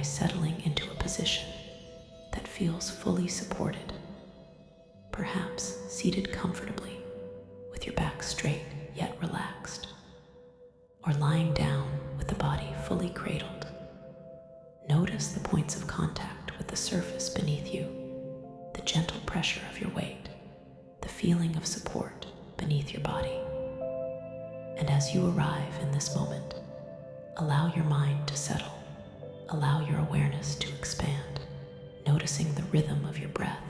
settling into a position that feels fully supported, perhaps seated comfortably with your back straight yet relaxed, or lying down with the body fully cradled. Notice the points of contact with the surface beneath you, the gentle pressure of your weight, the feeling of support beneath your body. And as you arrive in this moment, allow your mind to settle, allow your awareness to expand, noticing the rhythm of your breath.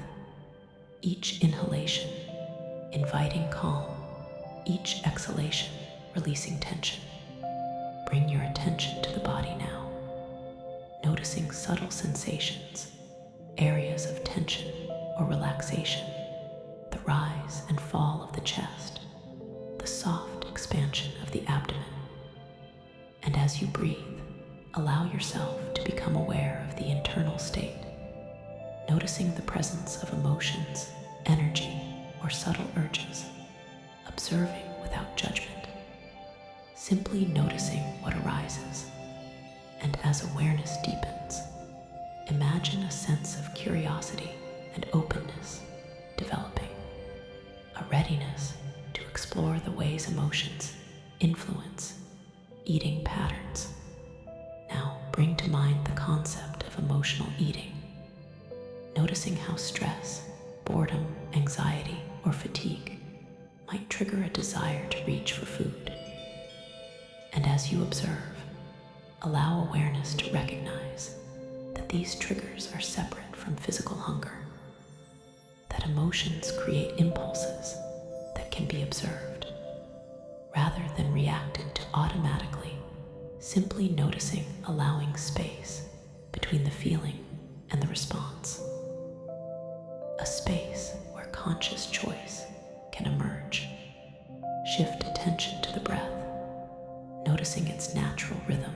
Each inhalation, inviting calm, each exhalation, releasing tension. Bring your attention to the body now, noticing subtle sensations, areas of tension or relaxation, the rise and fall of the chest, the soft expansion of the abdomen. And as you breathe, allow yourself to become aware of the internal state, noticing the presence of emotions, energy, or subtle urges, observing without judgment, simply noticing what arises. And as awareness deepens, imagine a sense of curiosity and openness developing, a readiness to explore the ways emotions influence eating patterns. Now bring to mind the concept of emotional eating, noticing how stress, boredom, anxiety, or fatigue might trigger a desire to reach for food. And as you observe, allow awareness to recognize that these triggers are separate from physical hunger, that emotions create impulses that can be observed, rather than reacted to automatically, simply noticing, allowing space between the feeling and the response. A space where conscious choice can emerge. Shift attention to the breath, noticing its natural rhythm,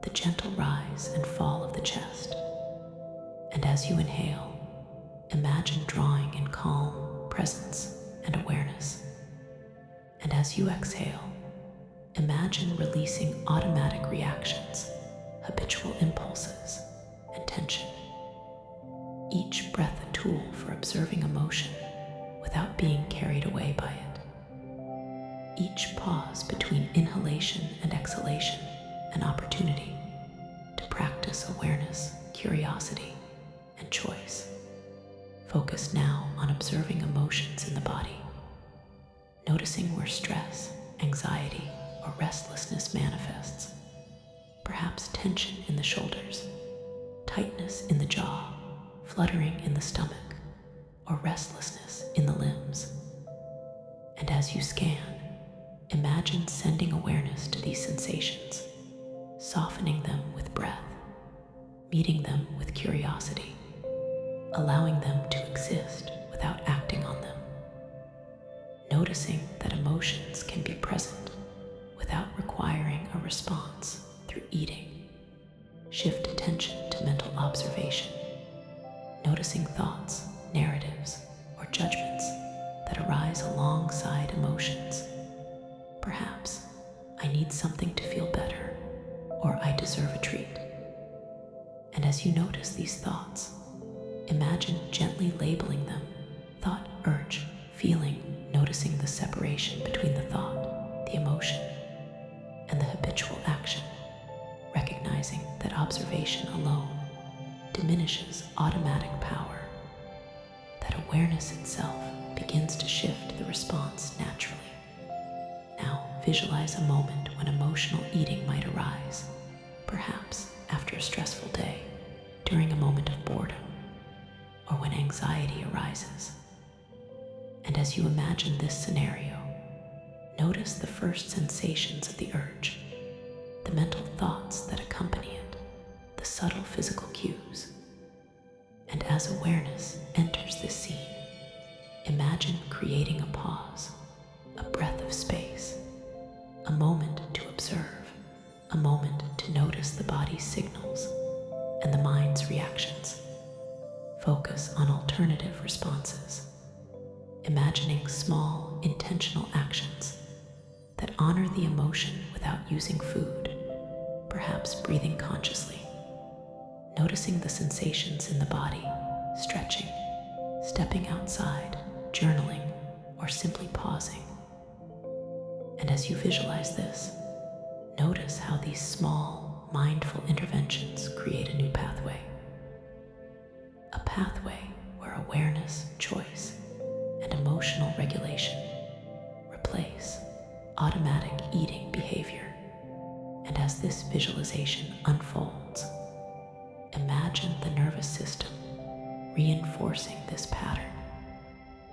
the gentle rise and fall of the chest. And as you inhale, imagine drawing in calm, presence, and awareness. And as you exhale, imagine releasing automatic reactions, habitual impulses, and tension. Each breath a tool for observing emotion without being carried away by it. Each pause between inhalation and exhalation an opportunity to practice awareness, curiosity, and choice. Focus now on observing emotions in the body, noticing where stress, anxiety, or restlessness manifests. Perhaps tension in the shoulders, tightness in the jaw, fluttering in the stomach, or restlessness in the limbs. And as you scan, imagine sending awareness to these sensations, softening them with breath, meeting them with curiosity, allowing them to exist without acting on them. Noticing that emotions can be present without requiring a response through eating. Shift attention to mental observation, noticing thoughts, narratives, or judgments that arise alongside emotions. Perhaps, I need something to feel better, or I deserve a treat. And as you notice these thoughts, imagine gently labeling them: thought, urge, feeling, noticing the separation between the thought, the emotion, and the habitual action, recognizing that observation alone diminishes automatic power, that awareness itself begins to shift the response naturally. Now visualize a moment when emotional eating might arise, perhaps after a stressful day, during a moment of boredom, or when anxiety arises. And as you imagine this scenario, notice the first sensations of the urge, the mental thoughts that accompany it, the subtle physical cues. And as awareness enters this scene, imagine creating a pause, a breath of space, a moment to observe, a moment to notice the body's signals and the mind's reactions. Focus on alternative responses, imagining small, intentional actions that honor the emotion without using food, perhaps breathing consciously, noticing the sensations in the body, stretching, stepping outside, journaling, or simply pausing. And as you visualize this, notice how these small, mindful interventions create a new pathway. A pathway where awareness, choice, and emotional regulation replace automatic eating behavior. And as this visualization unfolds, imagine the nervous system reinforcing this pattern.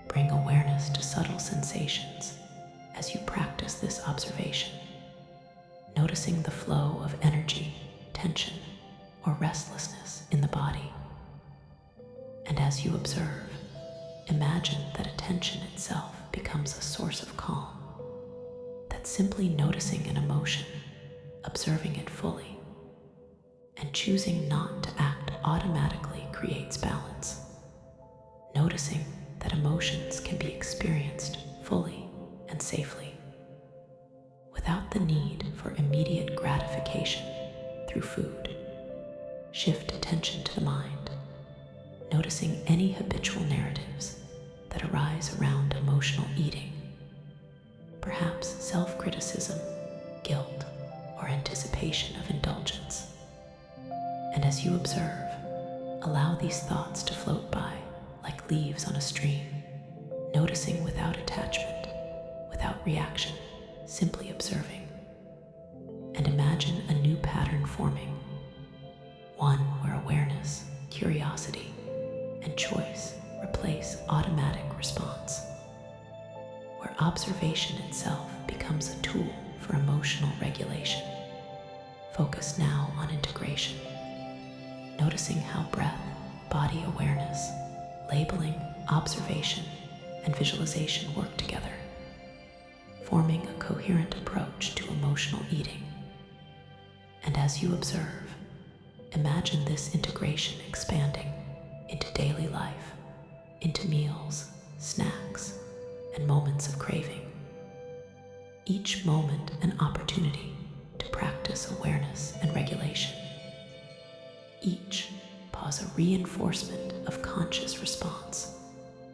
Bring awareness to subtle sensations as you practice this observation, noticing the flow of energy, tension, or restlessness in the body. And as you observe, imagine that attention itself becomes a source of calm, that simply noticing an emotion, observing it fully, and choosing not to act automatically creates balance. Noticing that emotions can be experienced fully and safely, without the need for immediate gratification through food. Shift attention to the mind, noticing any habitual narratives that arise around emotional eating, perhaps self-criticism, guilt, or anticipation of indulgence. And as you observe, allow these thoughts to float by like leaves on a stream, noticing without attachment, without reaction, simply observing. And imagine a new pattern forming, one where awareness, curiosity, and choice replace automatic response, where observation itself becomes a tool for emotional regulation. Focus now on integration, noticing how breath, body awareness, labeling, observation, and visualization work together, forming a coherent approach to emotional eating. And as you observe, imagine this integration expanding into daily life, into meals, snacks, and moments of craving. Each moment an opportunity to practice awareness and regulation. Each pause a reinforcement of conscious response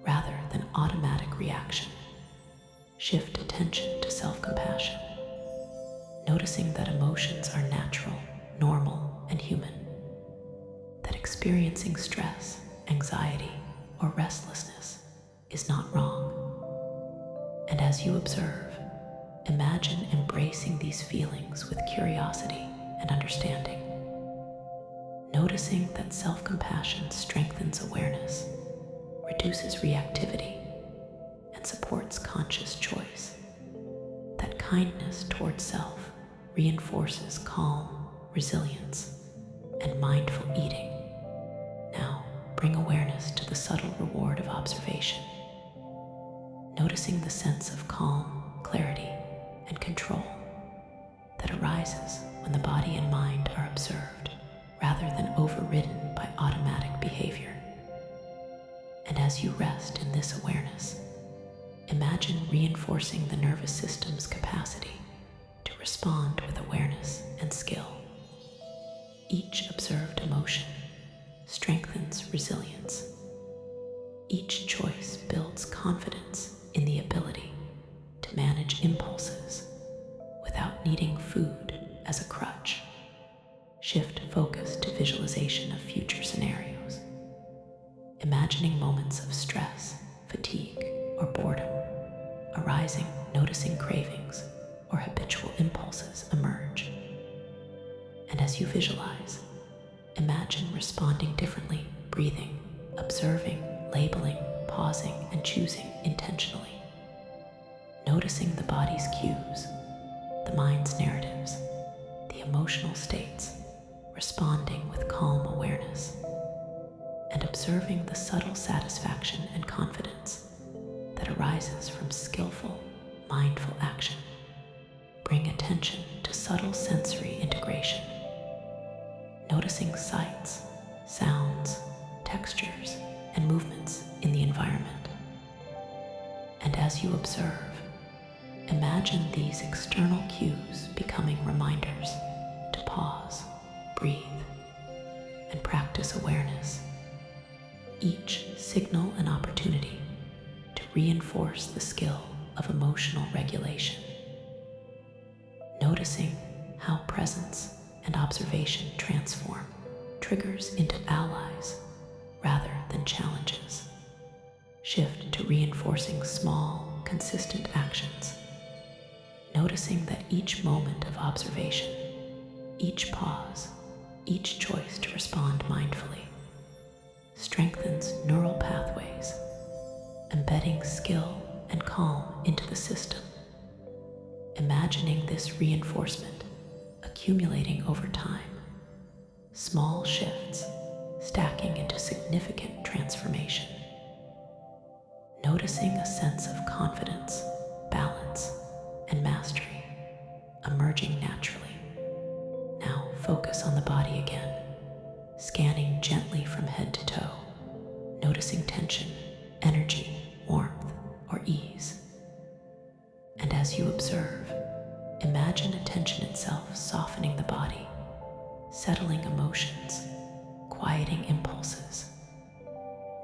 rather than automatic reaction. Shift attention to self-compassion, noticing that emotions are natural, normal, and human, that experiencing stress, anxiety, or restlessness is not wrong. And as you observe, imagine embracing these feelings with curiosity and understanding, noticing that self-compassion strengthens awareness, reduces reactivity, and supports conscious choice, that kindness towards self reinforces calm, resilience, and mindful eating. Now, bring awareness to the subtle reward of observation, noticing the sense of calm, clarity, and control that arises when the body and mind are observed rather than overridden by automatic behavior. And as you rest in this awareness, imagine reinforcing the nervous system's capacity to respond with awareness and skill. Each observed emotion strengthens resilience. Each choice builds confidence in the ability to manage impulses without needing food as a crutch. Shift focus to visualization of future scenarios, imagining moments of stress, fatigue, or boredom arising, noticing cravings or habitual impulses emerge. And as you visualize, imagine responding differently, breathing, observing, labeling, pausing, and choosing intentionally, noticing the body's cues, the mind's narratives, the emotional states, responding with calm awareness, and observing the subtle satisfaction and confidence that arises from skillful, mindful action. Bring attention to subtle sensory integration, noticing sights, sounds, textures, and movements in the environment. And as you observe, imagine these external cues becoming reminders to pause, breathe, and practice awareness, each signal an opportunity to reinforce the skill of emotional regulation. Noticing how presence and observation transform triggers into allies rather than challenges. Shift to reinforcing small, consistent actions. Noticing that each moment of observation, each pause, each choice to respond mindfully, strengthens neural pathways, embedding skill and calm into the system. Imagining this reinforcement accumulating over time, small shifts stacking into significant transformation. Noticing a sense of confidence, balance, and mastery emerging naturally. Now focus on the body again, scanning gently from head to toe, noticing tension, energy, warmth, or ease. And as you observe, imagine attention itself softening the body, settling emotions, quieting impulses.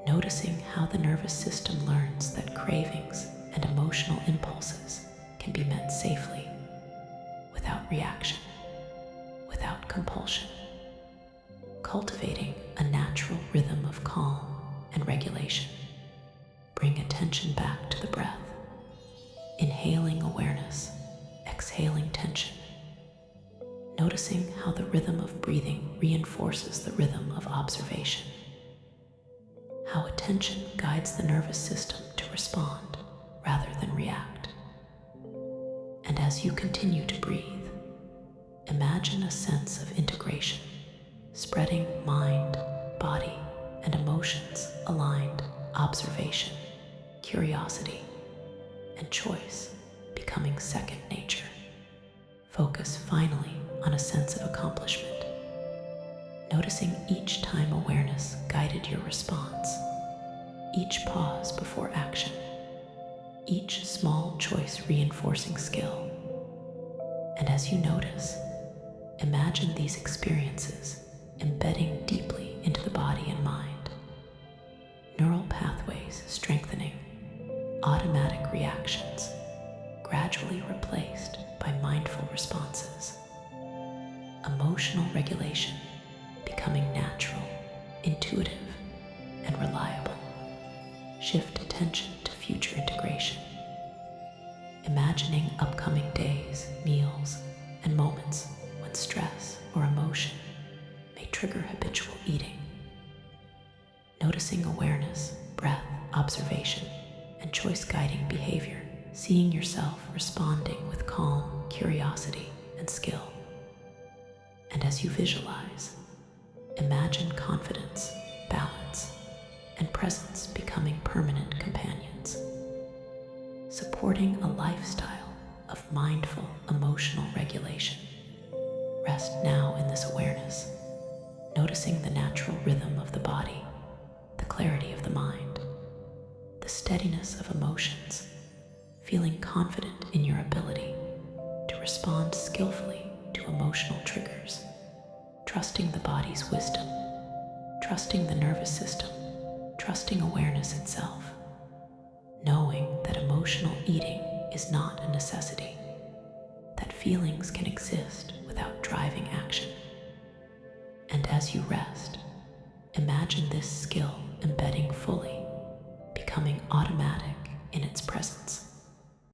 Noticing how the nervous system learns that cravings and emotional impulses can be met safely, without reaction, without compulsion. Cultivating a natural rhythm of calm and regulation. Bring attention back to the breath, inhaling awareness, exhaling tension. Noticing how the rhythm of breathing reinforces the rhythm of observation. How attention guides the nervous system to respond rather than react. And as you continue to breathe, imagine a sense of integration, spreading mind, body, and emotions aligned, observation, curiosity, and choice becoming second nature. Focus finally on a sense of accomplishment, noticing each time awareness guided your response, each pause before action, each small choice reinforcing skill. And as you notice, imagine these experiences embedding deeply into the body and mind, neural pathways strengthening, automatic reactions gradually replaced by mindful responses, emotional regulation becoming natural, intuitive, and reliable. Shift attention to future integration, imagining upcoming days, meals, and moments when stress or emotion may trigger habitual eating. Noticing awareness, breath, observation, and choice-guiding behavior, seeing yourself responding with calm, curiosity, and skill. And as you visualize, imagine confidence, balance, and presence becoming permanent companions, supporting a lifestyle of mindful emotional regulation. Rest now in this awareness, noticing the natural rhythm of the body, the clarity of the mind, the steadiness of emotions, feeling confident in your ability to respond skillfully to emotional triggers, trusting the body's wisdom, trusting the nervous system, trusting awareness itself, knowing that emotional eating is not a necessity, that feelings can exist without driving action. And as you rest, imagine this skill embedding fully